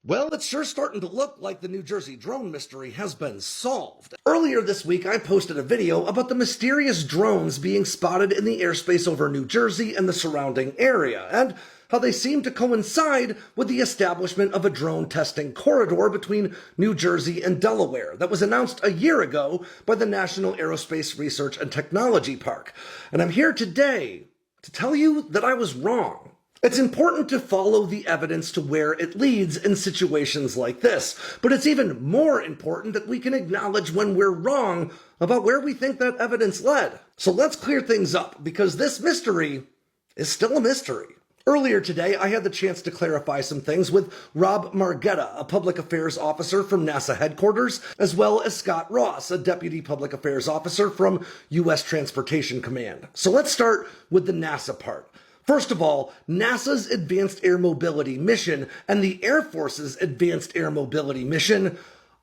Well, it's sure starting to look like the New Jersey drone mystery has been solved. Earlier this week, I posted a video about the mysterious drones being spotted in the airspace over New Jersey and the surrounding area, and how they seem to coincide with the establishment of a drone testing corridor between New Jersey and Delaware that was announced a year ago by the National Aerospace Research and Technology Park. And I'm here today to tell you that I was wrong. It's important to follow the evidence to where it leads in situations like this, but it's even more important that we can acknowledge when we're wrong about where we think that evidence led. So let's clear things up, because this mystery is still a mystery. Earlier today, I had the chance to clarify some things with Rob Margetta, a public affairs officer from NASA headquarters, as well as Scott Ross, a deputy public affairs officer from U.S. Transportation Command. So let's start with the NASA part. First of all, NASA's Advanced Air Mobility Mission and the Air Force's Advanced Air Mobility Mission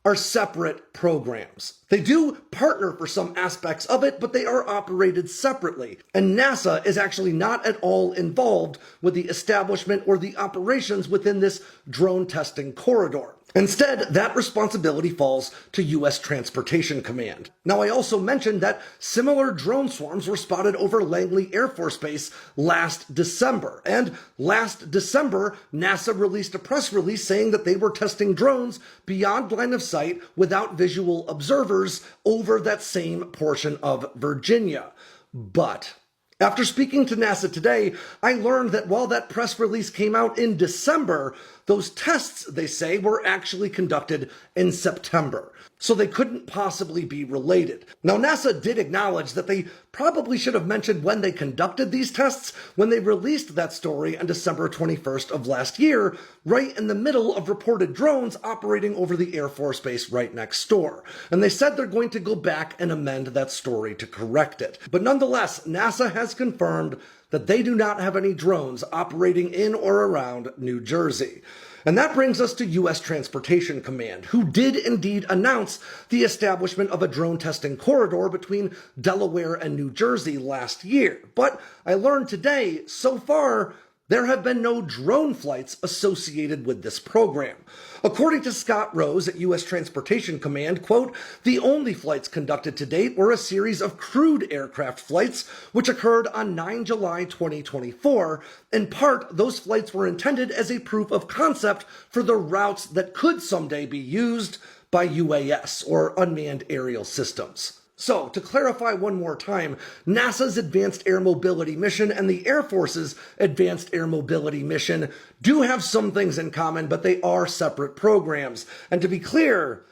are separate programs. They do partner for some aspects of it, but they are operated separately. And NASA is actually not at all involved with the establishment or the operations within this drone testing corridor. Instead, that responsibility falls to U.S. Transportation Command. Now, I also mentioned that similar drone swarms were spotted over Langley Air Force Base last December. And last December, NASA released a press release saying that they were testing drones beyond line of sight without visual observers over that same portion of Virginia. But after speaking to NASA today, I learned that while that press release came out in December, those tests, they say, were actually conducted in September. So they couldn't possibly be related. Now, NASA did acknowledge that they probably should have mentioned when they conducted these tests when they released that story on December 21st of last year, right in the middle of reported drones operating over the Air Force Base right next door. And they said they're going to go back and amend that story to correct it. But nonetheless, NASA has confirmed that they do not have any drones operating in or around New Jersey. And that brings us to U.S. Transportation Command, who did indeed announce the establishment of a drone testing corridor between Delaware and New Jersey last year. But I learned today, so far, there have been no drone flights associated with this program. According to Scott Rose at U.S. Transportation Command, quote, the only flights conducted to date were a series of crewed aircraft flights, which occurred on 9 July 2024. In part, those flights were intended as a proof of concept for the routes that could someday be used by UAS, or unmanned aerial systems. So, to clarify one more time, NASA's Advanced Air Mobility Mission and the Air Force's Advanced Air Mobility Mission do have some things in common, but they are separate programs. And to be clear,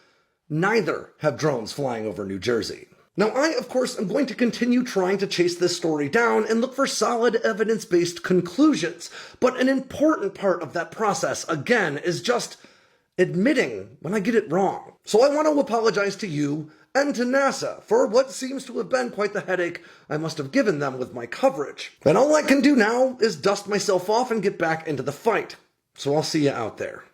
neither have drones flying over New Jersey. Now, I, of course, am going to continue trying to chase this story down and look for solid evidence-based conclusions. But an important part of that process, again, is just admitting when I get it wrong. So I want to apologize to you and to NASA for what seems to have been quite the headache I must have given them with my coverage. And all I can do now is dust myself off and get back into the fight. So I'll see you out there.